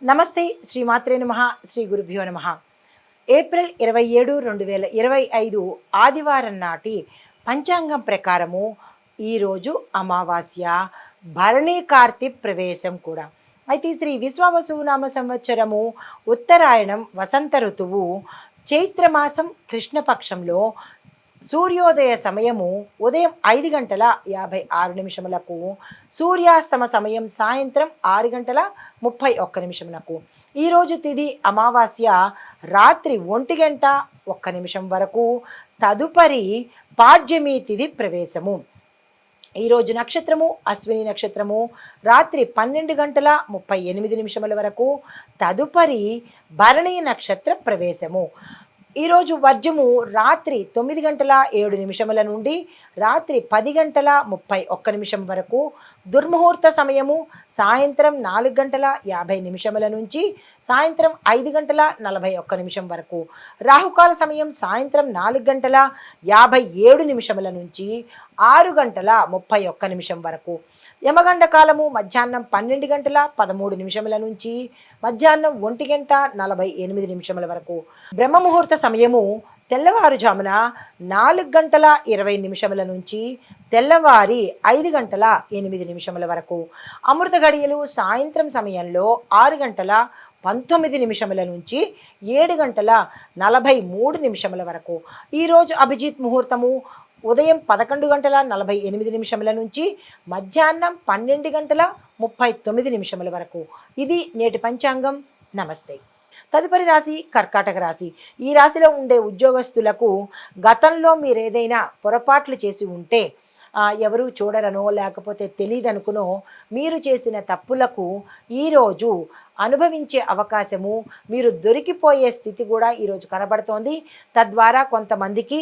నమస్తే శ్రీమాత్రే నమః శ్రీ గురుభ్యో నమః. ఏప్రిల్ 27, 2025 ఆదివారం నాటి పంచాంగం ప్రకారము ఈరోజు అమావాస్య, భరణి కార్తీ ప్రవేశం కూడా. అయితే శ్రీ విశ్వావసునామ సంవత్సరము ఉత్తరాయణం వసంత ఋతువు చైత్రమాసం కృష్ణపక్షంలో సూర్యోదయ సమయము ఉదయం 5 గంటల 56 నిమిషములకు, సూర్యాస్తమ సమయం సాయంత్రం 6 గంటల 31 నిమిషములకు. ఈరోజు తిది అమావాస్య రాత్రి 1 గంట 1 నిమిషం వరకు, తదుపరి పాడ్యమి తిది ప్రవేశము. ఈరోజు నక్షత్రము అశ్విని నక్షత్రము రాత్రి 12 గంటల 38 నిమిషముల వరకు, తదుపరి భరణి నక్షత్ర ప్రవేశము. ఈరోజు వర్జము రాత్రి 9 గంటల 7 నిమిషముల నుండి రాత్రి 10 గంటల 31 నిమిషం వరకు, దుర్ముహూర్త సమయము సాయంత్రం 4 గంటల 50 నిమిషముల నుంచి సాయంత్రం 5 గంటల 41 నిమిషం వరకు, రాహుకాల సమయం సాయంత్రం 4 గంటల 57 నిమిషముల నుంచి 6 గంటల 31 నిమిషం వరకు, యమగండ కాలము మధ్యాహ్నం 12 గంటల 13 నిమిషముల నుంచి మధ్యాహ్నం 1 గంట 48 నిమిషముల వరకు, బ్రహ్మముహూర్త సమయము తెల్లవారుజామున 4 గంటల 20 నిమిషముల నుంచి తెల్లవారి 5 గంటల 8 నిమిషముల వరకు, అమృత గడియలు సాయంత్రం సమయంలో 6 గంటల 19 నిమిషముల నుంచి 7 గంటల 43 నిమిషముల వరకు. ఈరోజు అభిజిత్ ముహూర్తము ఉదయం 11 గంటల 48 నిమిషముల నుంచి మధ్యాహ్నం 12 గంటల 39 నిమిషముల వరకు. ఇది నేటి పంచాంగం. నమస్తే. తదుపరి రాశి కర్కాటక రాశి. ఈ రాశిలో ఉండే ఉద్యోగస్తులకు గతంలో మీరు ఏదైనా పొరపాట్లు చేసి ఉంటే, ఎవరు చూడరనో లేకపోతే తెలియదనుకునో మీరు చేసిన తప్పులకు ఈరోజు అనుభవించే అవకాశము, మీరు దొరికిపోయే స్థితి కూడా ఈరోజు కనబడుతోంది. తద్వారా కొంతమందికి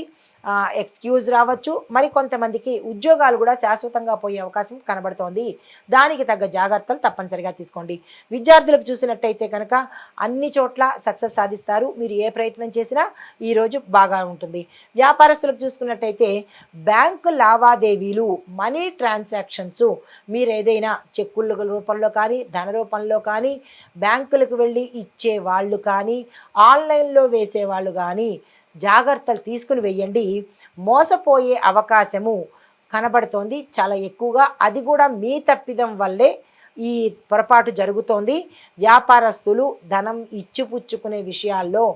ఎక్స్క్యూజ్ రావచ్చు, మరి కొంతమందికి ఉద్యోగాలు కూడా శాశ్వతంగా పోయే అవకాశం కనబడుతోంది. దానికి తగ్గ జాగ్రత్తలు తప్పనిసరిగా తీసుకోండి. విద్యార్థులకు చూసినట్టయితే కనుక అన్ని చోట్ల సక్సెస్ సాధిస్తారు. మీరు ఏ ప్రయత్నం చేసినా ఈరోజు బాగా ఉంటుంది. వ్యాపారస్తులకు చూసుకున్నట్టయితే బ్యాంకు లావాదేవీలు, మనీ ట్రాన్సాక్షన్స్, మీరు ఏదైనా చెక్కుల రూపంలో కానీ ధన రూపంలో కానీ బ్యాంకులకు వెళ్ళి ఇచ్చే వాళ్ళు కానీ ఆన్లైన్లో వేసేవాళ్ళు కానీ జాగ్రత్తలు తీసుకుని వెయ్యండి. మోసపోయే అవకాశము కనబడుతోంది చాలా ఎక్కువగా. అది కూడా మీ తప్పిదం వల్లే ఈ పొరపాటు జరుగుతోంది. వ్యాపారస్తులు ధనం ఇచ్చిపుచ్చుకునే విషయాల్లో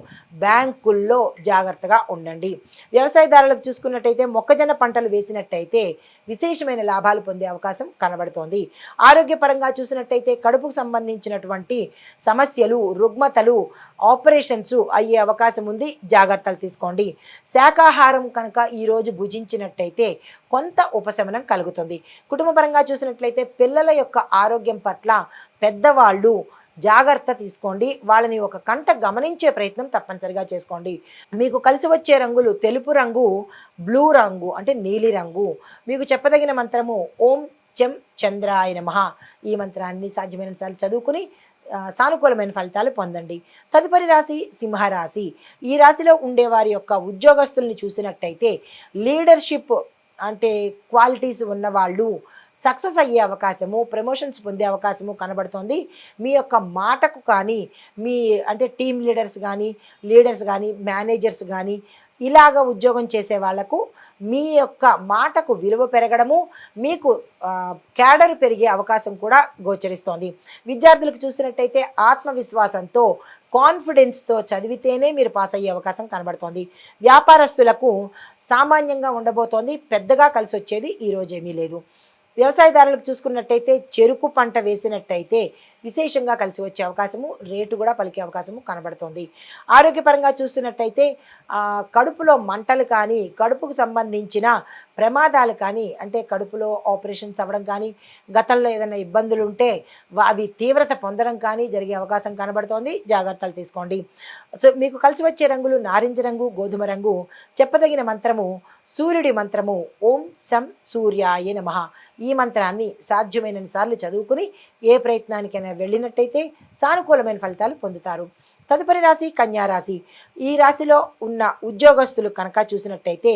బ్యాంకుల్లో జాగ్రత్తగా ఉండండి. వ్యవసాయదారులకు చూసుకున్నట్టయితే మొక్కజొన్న పంటలు వేసినట్టయితే విశేషమైన లాభాలు పొందే అవకాశం కనబడుతోంది. ఆరోగ్యపరంగా చూసినట్టయితే కడుపుకు సంబంధించినటువంటి సమస్యలు, రుగ్మతలు, ఆపరేషన్స్ అయ్యే అవకాశం ఉంది. జాగ్రత్తలు తీసుకోండి. శాకాహారం కనుక ఈరోజు భుజించినట్టయితే కొంత ఉపశమనం కలుగుతుంది. కుటుంబపరంగా చూసినట్లయితే పిల్లల యొక్క ఆరోగ్యం పట్ల పెద్దవాళ్ళు జాగ్రత్త తీసుకోండి. వాళ్ళని ఒక కంట గమనించే ప్రయత్నం తప్పనిసరిగా చేసుకోండి. మీకు కలిసి వచ్చే రంగులు తెలుపు రంగు, బ్లూ రంగు అంటే నీలి రంగు. మీకు చెప్పదగిన మంత్రము ఓం చం చంద్రాయ నమః. ఈ మంత్రాన్ని సాధ్యమైన సార్లు చదువుకుని సానుకూలమైన ఫలితాలు పొందండి. తదుపరి రాశి సింహరాశి. ఈ రాశిలో ఉండే వారి యొక్క ఉద్యోగస్తుల్ని చూసినట్టయితే లీడర్షిప్ అంటే క్వాలిటీస్ ఉన్నవాళ్ళు సక్సెస్ అయ్యే అవకాశము, ప్రమోషన్స్ పొందే అవకాశము కనబడుతోంది. మీ యొక్క మాటకు కానీ, మీ అంటే టీమ్ లీడర్స్ కానీ మేనేజర్స్ కానీ ఇలాగ ఉద్యోగం చేసే వాళ్లకు మీ యొక్క మాటకు విలువ పెరగడము, మీకు క్యాడర్ పెరిగే అవకాశం కూడా గోచరిస్తోంది. విద్యార్థులకు చూసినట్టయితే ఆత్మవిశ్వాసంతో, కాన్ఫిడెన్స్తో చదివితేనే మీరు పాస్ అయ్యే అవకాశం కనబడుతోంది. వ్యాపారస్తులకు సామాన్యంగా ఉండబోతోంది. పెద్దగా కలిసి వచ్చేది ఈరోజు ఏమీ లేదు. వ్యవసాయదారులకు చూసుకున్నట్టయితే చెరుకు పంట వేసినట్టయితే విశేషంగా కలిసి వచ్చే అవకాశము, రేటు కూడా పలికే అవకాశము కనబడుతోంది. ఆరోగ్యపరంగా చూస్తున్నట్టయితే కడుపులో మంటలు కానీ, కడుపుకు సంబంధించిన ప్రమాదాలు కానీ, అంటే కడుపులో ఆపరేషన్స్ అవ్వడం కానీ, గతంలో ఏదైనా ఇబ్బందులు ఉంటే అవి తీవ్రత పొందడం కానీ జరిగే అవకాశం కనబడుతోంది. జాగ్రత్తలు తీసుకోండి. సో మీకు కలిసి వచ్చే రంగులు నారింజ రంగు, గోధుమ రంగు. చెప్పదగిన మంత్రము సూర్యుడి మంత్రము ఓం సం సూర్యాయ నమః. ఈ మంత్రాన్ని సాధ్యమైనన్ని సార్లు చదువుకుని ఏ ప్రయత్నానికైనా వెళ్ళినట్టయితే సానుకూలమైన ఫలితాలు పొందుతారు. తదుపరి రాశి కన్యా రాశి. ఈ రాశిలో ఉన్న ఉద్యోగస్తులు కనుక చూసినట్టయితే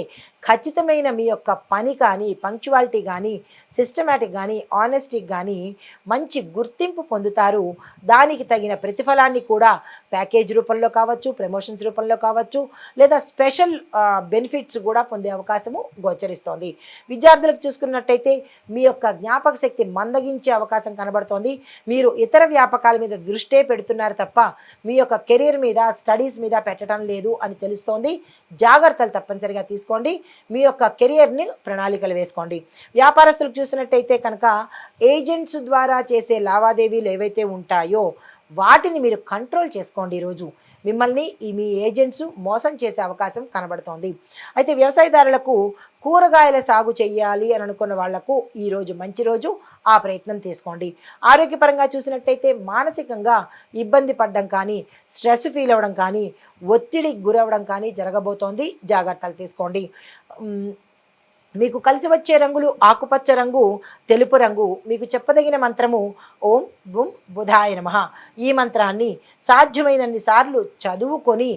ఖచ్చితమైన మీ యొక్క పని కానీ, పంక్చువాలిటీ కానీ, సిస్టమేటిక్ కానీ, ఆనెస్టీ కానీ మంచి గుర్తింపు పొందుతారు. దానికి తగిన ప్రతిఫలాన్ని కూడా ప్యాకేజ్ రూపంలో కావచ్చు, ప్రమోషన్స్ రూపంలో కావచ్చు, లేదా స్పెషల్ బెనిఫిట్స్ కూడా పొందే అవకాశము గోచరిస్తోంది. విద్యార్థులకు చూసుకున్నట్టయితే మీ యొక్క జ్ఞాపక శక్తి మందగించే అవకాశం కనబడుతోంది. మీరు ఇతర వ్యాపకాల మీద దృష్టే పెడుతున్నారు తప్ప మీ యొక్క కెరీర్ మీద, స్టడీస్ మీద పెట్టడం లేదు అని తెలుస్తోంది. జాగ్రత్తలు తప్పనిసరిగా తీసుకోండి. మీ యొక్క కెరియర్ని ప్రణాళికలు వేసుకోండి. వ్యాపారస్తులకు చూసినట్టయితే కనుక ఏజెంట్స్ ద్వారా చేసే లావాదేవీలు ఏవైతే ఉంటాయో వాటిని మీరు కంట్రోల్ చేసుకోండి. ఈరోజు మిమ్మల్ని మీ ఏజెంట్స్ మోసం చేసే అవకాశం కనబడుతోంది. అయితే వ్యవసాయదారులకు కూరగాయల సాగు చేయాలి అని అనుకున్న వాళ్లకు ఈరోజు మంచి రోజు, ఆ ప్రయత్నం తీసుకోండి. ఆరోగ్యపరంగా చూసినట్టయితే మానసికంగా ఇబ్బంది పడడం కానీ, స్ట్రెస్ ఫీల్ అవ్వడం కానీ, ఒత్తిడికి గురవడం కానీ జరగబోతోంది. జాగ్రత్తలు తీసుకోండి. మీకు కలిసి వచ్చే రంగులు ఆకుపచ్చ రంగు, తెలుపు రంగు. మీకు చెప్పదగిన మంత్రము ఓం బుం బుధాయ నమః. ఈ మంత్రాన్ని సాధ్యమైనన్ని సార్లు చదువుకొని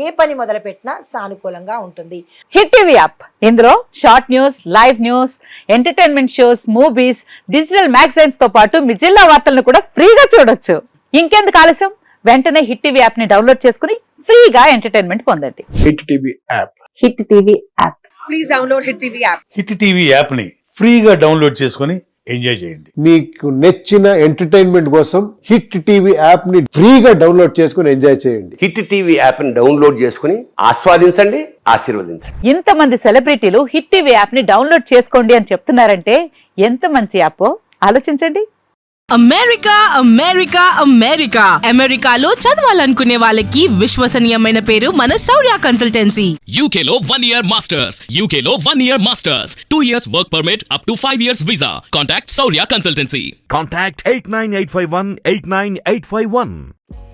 ఏ పని మొదలుపెట్టినా సానుకూలంగా ఉంటుంది. హిట్ టీవీ యాప్, ఇందులో short news, live news, entertainment shows, movies, digital magazines తో పాటు మీ జిల్లా వార్తలను కూడా ఫ్రీగా చూడొచ్చు. ఇంకెందుకు ఆలస్యం, వెంటనే హిట్ టీవీ యాప్ ని డౌన్లోడ్ చేసుకుని ఫ్రీగా ఎంటర్టైన్మెంట్ పొందండి. Hit TV app. Hit TV app. Please download hit TV app. Hit TV app ని ఫ్రీగా డౌన్లోడ్ చేసుకొని ఎంజాయ్ చేయండి. మీకు నచ్చిన ఎంటర్టైన్మెంట్ కోసం హిట్ టీవీ యాప్ ని ఫ్రీగా డౌన్లోడ్ చేసుకొని ఎంజాయ్ చేయండి. హిట్ టీవీ యాప్ ని డౌన్లోడ్ చేసుకుని ఆస్వాదించండి, ఆశీర్వదించండి. ఇంతమంది సెలబ్రిటీలు హిట్ టీవీ యాప్ ని డౌన్లోడ్ చేసుకోండి అని చెప్తున్నారంటే ఎంత మంచి యాప్ ఆలోచించండి. అమెరికా అమెరికా అమెరికా అమెరికాలో చదవాలనుకునే వాళ్ళకి విశ్వసనీయమైన పేరు మన శౌర్య కన్సల్టెన్సీ. UK లో 1 year masters. UK లో 1 year masters. 2 years work permit up to 5 years visa. Contact Saurya Consultancy. Contact 89851 89851.